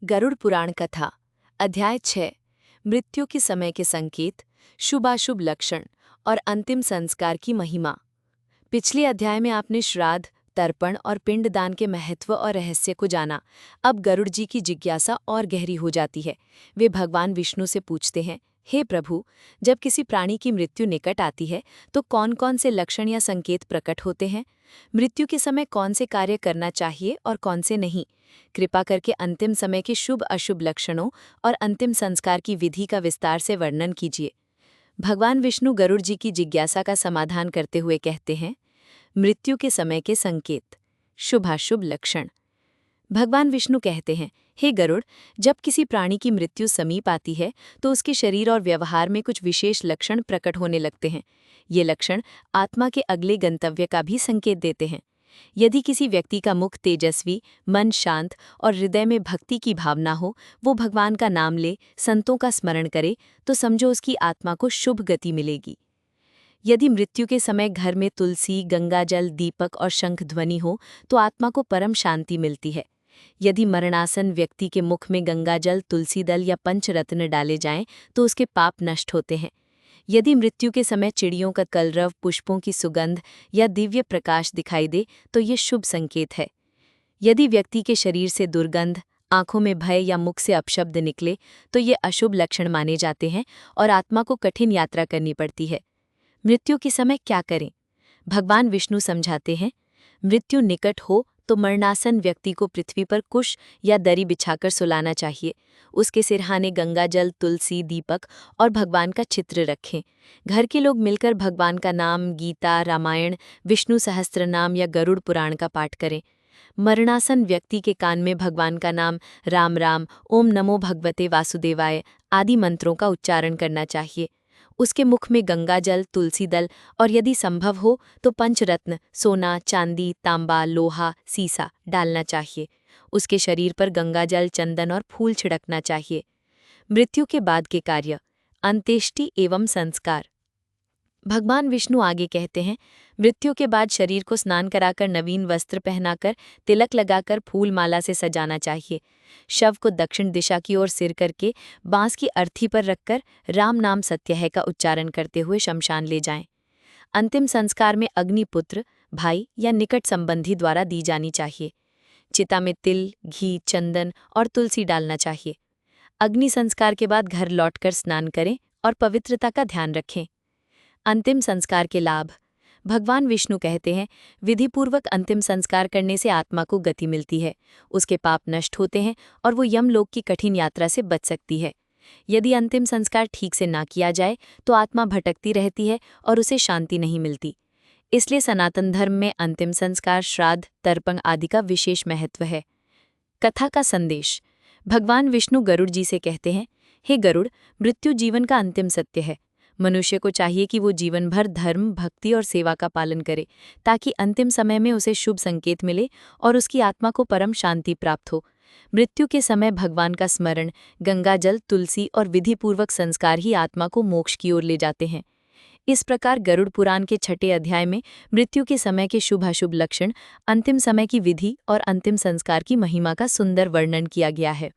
गरुड़ पुराण कथा अध्याय 6 मृत्यु के समय के संकेत, शुभाशुभ लक्षण और अंतिम संस्कार की महिमा। पिछले अध्याय में आपने श्राद्ध, तर्पण और पिंडदान के महत्व और रहस्य को जाना। अब गरुड़ जी की जिज्ञासा और गहरी हो जाती है। वे भगवान विष्णु से पूछते हैं, हे प्रभु, जब किसी प्राणी की मृत्यु निकट आती है तो कौन कौन से लक्षण या संकेत प्रकट होते हैं? मृत्यु के समय कौन से कार्य करना चाहिए और कौन से नहीं? कृपा करके अंतिम समय के शुभ अशुभ लक्षणों और अंतिम संस्कार की विधि का विस्तार से वर्णन कीजिए। भगवान विष्णु गरुड़ जी की जिज्ञासा का समाधान करते हुए कहते हैं, मृत्यु के समय के संकेत, शुभाशुभ लक्षण। भगवान विष्णु कहते हैं, हे गरुड़, जब किसी प्राणी की मृत्यु समीप आती है तो उसके शरीर और व्यवहार में कुछ विशेष लक्षण प्रकट होने लगते हैं। ये लक्षण आत्मा के अगले गंतव्य का भी संकेत देते हैं। यदि किसी व्यक्ति का मुख तेजस्वी, मन शांत और हृदय में भक्ति की भावना हो, वो भगवान का नाम ले, संतों का स्मरण करे, तो समझो उसकी आत्मा को शुभ गति मिलेगी। यदि मृत्यु के समय घर में तुलसी, गंगाजल, दीपक और शंख ध्वनि हो तो आत्मा को परम शांति मिलती है। यदि मरणासन व्यक्ति के मुख में गंगाजल, तुलसी दल या पंचरत्न डाले जाएं तो उसके पाप नष्ट होते हैं। यदि मृत्यु के समय चिड़ियों का कलरव, पुष्पों की सुगंध या दिव्य प्रकाश दिखाई दे तो ये शुभ संकेत है। यदि व्यक्ति के शरीर से दुर्गंध, आंखों में भय या मुख से अपशब्द निकले तो ये अशुभ लक्षण माने जाते हैं और आत्मा को कठिन यात्रा करनी पड़ती है। मृत्यु के समय क्या करें? भगवान विष्णु समझाते हैं, मृत्यु निकट हो तो मरणासन व्यक्ति को पृथ्वी पर कुश या दरी बिछाकर सुलाना चाहिए। उसके सिरहाने गंगाजल, तुलसी, दीपक और भगवान का चित्र रखें। घर के लोग मिलकर भगवान का नाम, गीता, रामायण, विष्णु सहस्त्रनाम या गरुड़ पुराण का पाठ करें। मरणासन व्यक्ति के कान में भगवान का नाम, राम राम, ओम नमो भगवते वासुदेवाय आदि मंत्रों का उच्चारण करना चाहिए। उसके मुख में गंगाजल, तुलसी दल और यदि संभव हो तो पंचरत्न, सोना, चांदी, तांबा, लोहा, सीसा डालना चाहिए। उसके शरीर पर गंगाजल, चंदन और फूल छिड़कना चाहिए। मृत्यु के बाद के कार्य, अंत्येष्टि एवं संस्कार। भगवान विष्णु आगे कहते हैं, मृत्यु के बाद शरीर को स्नान कराकर, नवीन वस्त्र पहनाकर, तिलक लगाकर, फूल माला से सजाना चाहिए। शव को दक्षिण दिशा की ओर सिर करके बांस की अर्थी पर रखकर राम नाम सत्य है का उच्चारण करते हुए शमशान ले जाएं। अंतिम संस्कार में अग्निपुत्र, भाई या निकट संबंधी द्वारा दी जानी चाहिए। चिता में तिल, घी, चंदन और तुलसी डालना चाहिए। अग्नि संस्कार के बाद घर लौटकर स्नान करें और पवित्रता का ध्यान रखें। अंतिम संस्कार के लाभ। भगवान विष्णु कहते हैं, विधिपूर्वक अंतिम संस्कार करने से आत्मा को गति मिलती है, उसके पाप नष्ट होते हैं और वो यमलोक की कठिन यात्रा से बच सकती है। यदि अंतिम संस्कार ठीक से ना किया जाए तो आत्मा भटकती रहती है और उसे शांति नहीं मिलती। इसलिए सनातन धर्म में अंतिम संस्कार, श्राद्ध, तर्पण आदि का विशेष महत्व है। कथा का संदेश। भगवान विष्णु गरुड़ जी से कहते हैं, हे गरुड़, मृत्यु जीवन का अंतिम सत्य है। मनुष्य को चाहिए कि वो जीवन भर धर्म, भक्ति और सेवा का पालन करे ताकि अंतिम समय में उसे शुभ संकेत मिले और उसकी आत्मा को परम शांति प्राप्त हो। मृत्यु के समय भगवान का स्मरण, गंगाजल, तुलसी और विधिपूर्वक संस्कार ही आत्मा को मोक्ष की ओर ले जाते हैं। इस प्रकार गरुड़ पुराण के 6ठे अध्याय में मृत्यु के समय के शुभाशुभ लक्षण, अंतिम समय की विधि और अंतिम संस्कार की महिमा का सुंदर वर्णन किया गया है।